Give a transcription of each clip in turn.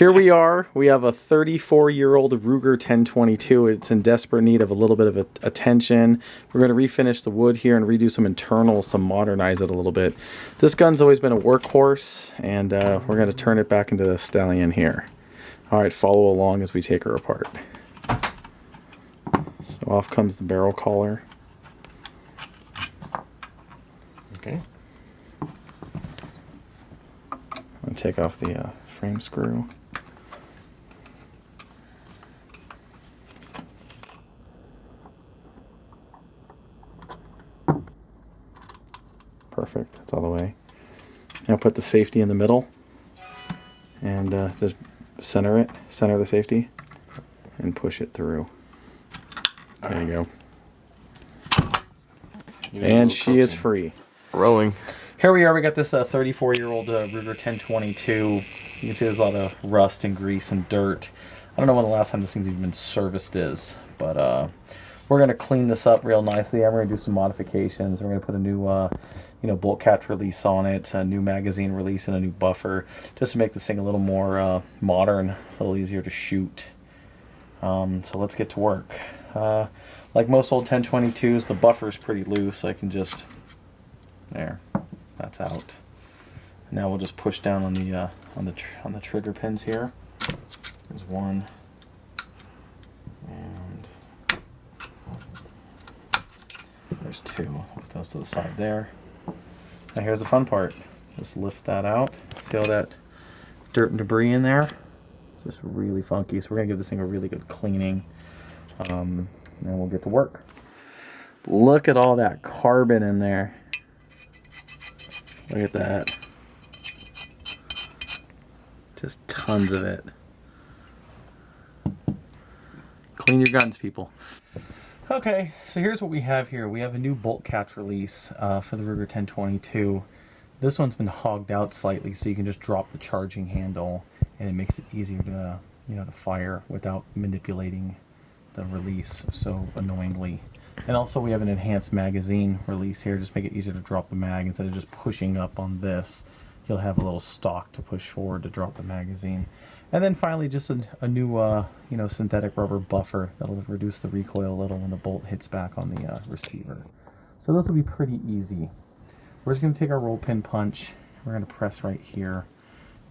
here we are. We have a 34-year-old Ruger 1022. It's in desperate need of a little bit of attention. We're going to refinish the wood here and redo some internals to modernize it a little bit. This gun's always been a workhorse, and we're going to turn it back into a stallion here. All right, follow along as we take her apart. So off comes the barrel collar. Okay. And take off the frame screw. Perfect, that's all the way. Now put the safety in the middle and just center the safety and push it through. There you go. And she is free. Rolling. Here we are. We got this 34-year-old Ruger 1022. You can see there's a lot of rust and grease and dirt. I don't know when the last time this thing's even been serviced is, but we're going to clean this up real nicely. I'm going to do some modifications. We're going to put a new bolt catch release on it, a new magazine release, and a new buffer, just to make this thing a little more modern, a little easier to shoot. So let's get to work. Like most old 1022s, the buffer's pretty loose. I can just... There. That's out. Now we'll just push down on the trigger pins here. There's one, and there's two. Put those to the side there. Now here's the fun part. Just lift that out. See all that dirt and debris in there? It's just really funky. So we're gonna give this thing a really good cleaning, and then we'll get to work. Look at all that carbon in there. Look at that. Just tons of it. Clean your guns, people. Okay, so here's what we have here. We have a new bolt catch release for the Ruger 1022. This one's been hogged out slightly, so you can just drop the charging handle, and it makes it easier to, to fire without manipulating the release so annoyingly. And also we have an enhanced magazine release here, just make it easier to drop the mag. Instead of just pushing up on this, you'll have a little stock to push forward to drop the magazine. And then finally just a new synthetic rubber buffer that'll reduce the recoil a little when the bolt hits back on the receiver. So this will be pretty easy. We're just going to take our roll pin punch, we're going to press right here.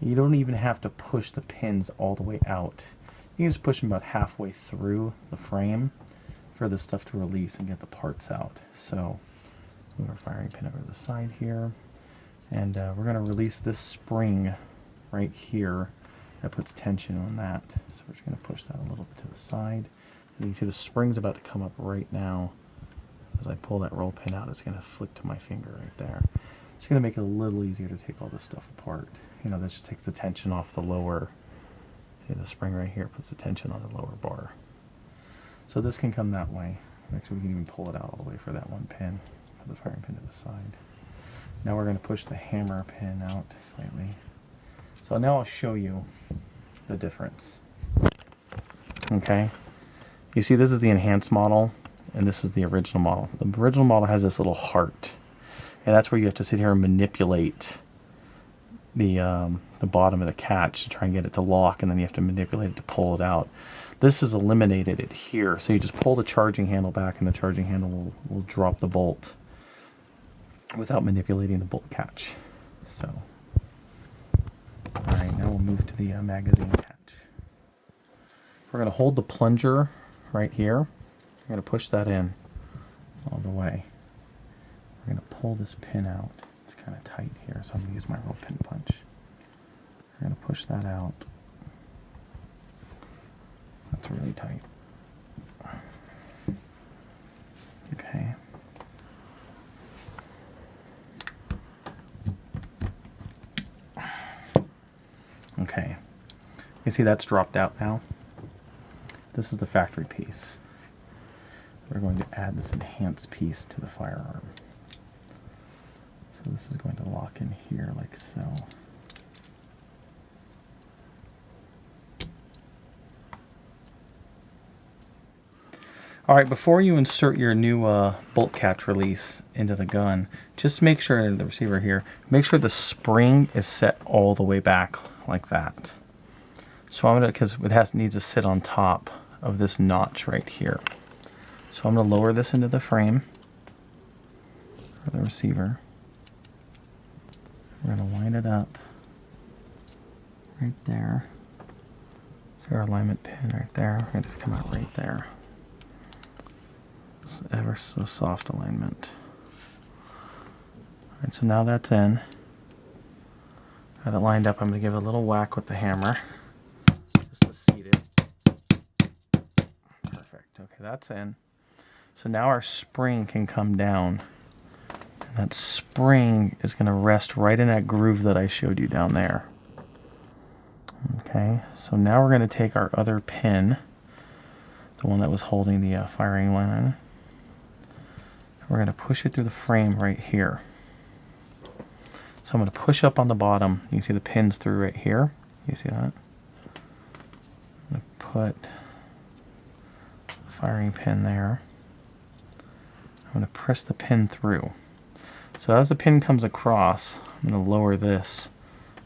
You don't even have to push the pins all the way out. You can just push them about halfway through the frame for this stuff to release and get the parts out. So move our firing pin over to the side here, and we're going to release this spring right here that puts tension on that. So we're just going to push that a little bit to the side. And you can see the spring's about to come up right now. As I pull that roll pin out, it's going to flick to my finger right there. It's going to make it a little easier to take all this stuff apart. That just takes the tension off the lower. See, the spring right here puts the tension on the lower bar. So this can come that way. Actually, we can even pull it out all the way for that one pin. Put the firing pin to the side. Now we're going to push the hammer pin out slightly. So now I'll show you the difference. Okay. You see this is the enhanced model, and this is the original model. The original model has this little heart, and that's where you have to sit here and manipulate the bottom of the catch to try and get it to lock, and then you have to manipulate it to pull it out. This has eliminated it here, so you just pull the charging handle back and the charging handle will drop the bolt without manipulating the bolt catch. So, alright, now we'll move to the magazine catch. We're going to hold the plunger right here. We're going to push that in all the way. We're going to pull this pin out. It's kind of tight here, so I'm going to use my roll pin punch. We're going to push that out. That's really tight. Okay. Okay. You see that's dropped out now? This is the factory piece. We're going to add this enhanced piece to the firearm. So this is going to lock in here like so. Alright, before you insert your new bolt catch release into the gun, just make sure, the receiver here, make sure the spring is set all the way back like that. So I'm gonna, because it needs to sit on top of this notch right here. So I'm gonna lower this into the frame for the receiver. We're gonna line it up right there. So our alignment pin right there. We're gonna come out right there. It's ever so soft alignment. All right, so now that's in. Got it lined up. I'm gonna give it a little whack with the hammer just to seat it. Perfect. Okay, that's in. So now our spring can come down. And that spring is going to rest right in that groove that I showed you down there. Okay, so now we're going to take our other pin, the one that was holding the firing line, we're going to push it through the frame right here. So I'm going to push up on the bottom. You can see the pins through right here. You see that? I'm going to put the firing pin there. I'm going to press the pin through. So as the pin comes across, I'm going to lower this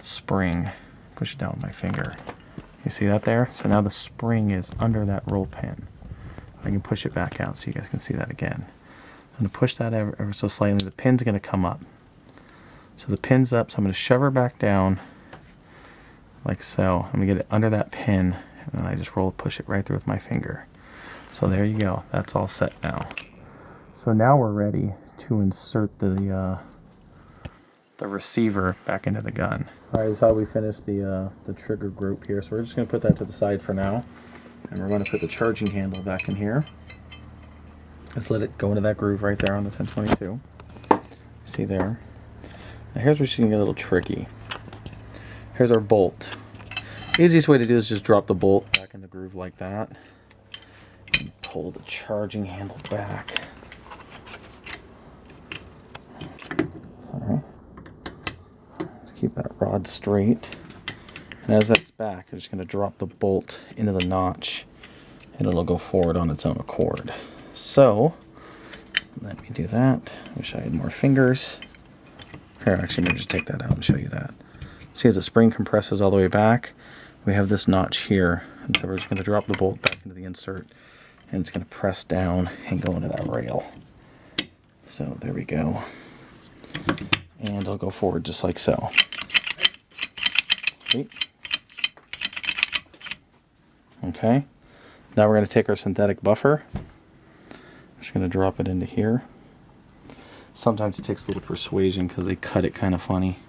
spring, push it down with my finger. You see that there? So now the spring is under that roll pin. I can push it back out so you guys can see that again. I'm going to push that ever so slightly. The pin's going to come up. So the pin's up, so I'm going to shove her back down like so. I'm going to get it under that pin, and then I just push it right through with my finger. So there you go. That's all set now. So now we're ready to insert the receiver back into the gun. All right, this is how we finish the trigger group here. So we're just going to put that to the side for now, and we're going to put the charging handle back in here. Just let it go into that groove right there on the 1022. See there? Now here's where she's going to get a little tricky. Here's our bolt. Easiest way to do is just drop the bolt back in the groove like that, and pull the charging handle back. Sorry. Keep that rod straight. And as that's back, I'm just going to drop the bolt into the notch, and it'll go forward on its own accord. So, let me do that. Wish I had more fingers. Here, actually, let me just take that out and show you that. See, as the spring compresses all the way back, we have this notch here. And so we're just going to drop the bolt back into the insert, and it's going to press down and go into that rail. So, there we go. And it'll go forward just like so. See? Okay. Now we're going to take our synthetic buffer. Just going to drop it into here. Sometimes it takes a little persuasion because they cut it kind of funny.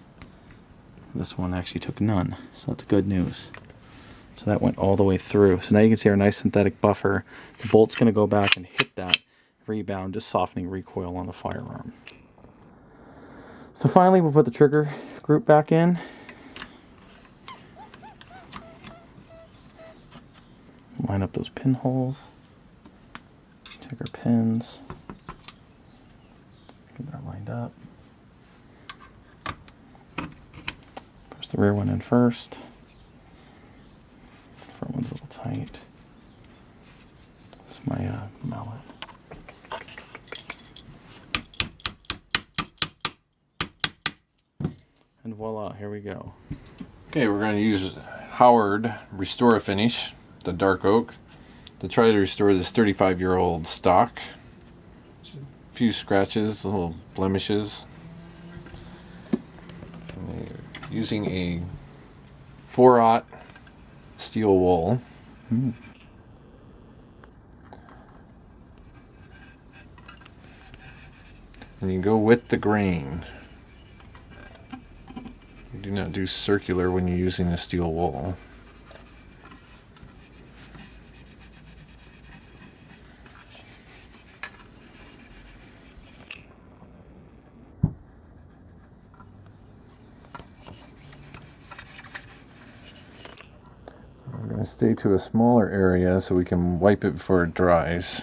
This one actually took none, so that's good news. So that went all the way through. So now you can see our nice synthetic buffer. The bolt's going to go back and hit that rebound, just softening recoil on the firearm. So finally, we'll put the trigger group back in. Line up those pinholes. Take our pins. Get that lined up. Push the rear one in first. Front one's a little tight. This is my mallet. And voila, here we go. Okay, we're going to use Howard Restore Finish, the dark oak, to try to restore this 35-year-old stock. A few scratches, little blemishes. And they're using a 4/0 steel wool. And you go with the grain. You do not do circular when you're using the steel wool. We're going to stay to a smaller area so we can wipe it before it dries.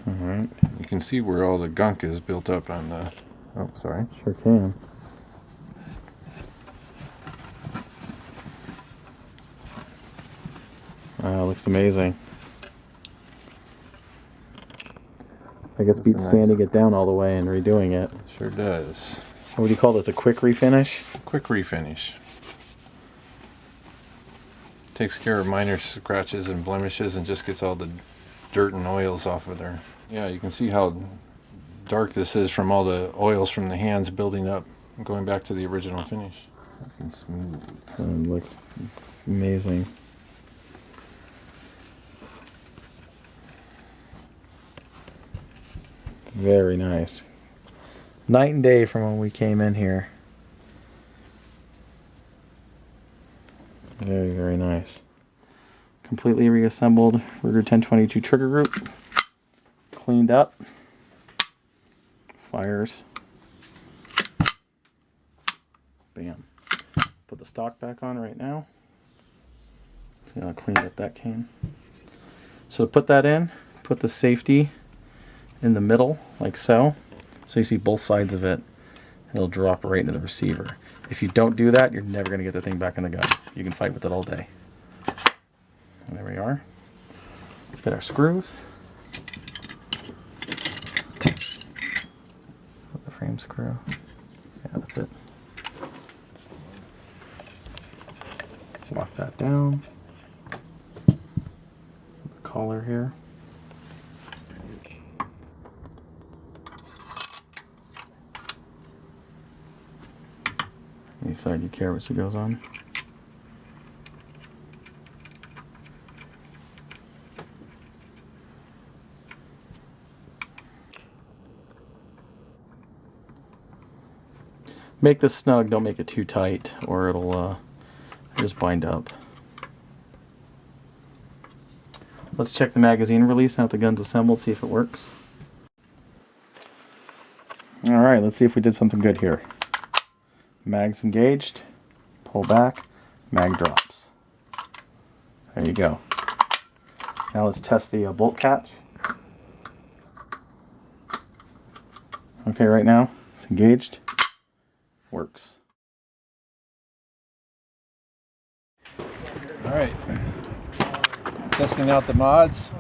Alright. You can see where all the gunk is built up on the... Oh, sorry. Sure can. Wow, looks amazing. I guess beats sanding it down all the way and redoing it. Sure does. What do you call this? A quick refinish? Quick refinish. Takes care of minor scratches and blemishes and just gets all the dirt and oils off of there. Yeah, you can see how dark this is from all the oils from the hands building up, going back to the original finish. Nice and smooth. It looks amazing. Very nice. Night and day from when we came in here. Very, very nice. Completely reassembled Ruger 1022 trigger group. Cleaned up. Fires. Bam. Put the stock back on right now. See how cleaned up that came. So to put that in, put the safety in the middle, like so. So you see both sides of it. It'll drop right into the receiver. If you don't do that, you're never going to get the thing back in the gun. You can fight with it all day. And there we are. Let's get our screws. The frame screw. Yeah, that's it. Let's lock that down. The collar here. Any side you care which it goes on. Make this snug, don't make it too tight or it'll just bind up. Let's check the magazine release now that the gun's assembled, see if it works. Alright, let's see if we did something good here. Mag's engaged, pull back, mag drops. There you go. Now let's test the bolt catch. Okay, right now it's engaged. Works. All right, testing out the mods.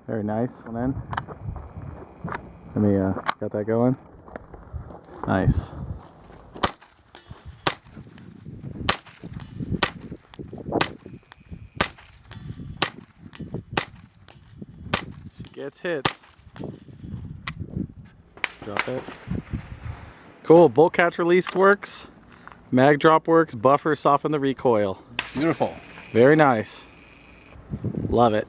Very nice. One in. Let me got that going. Nice. She gets hits. Drop it. Cool. Bolt catch release works. Mag drop works. Buffer soften the recoil. Beautiful. Very nice. Love it.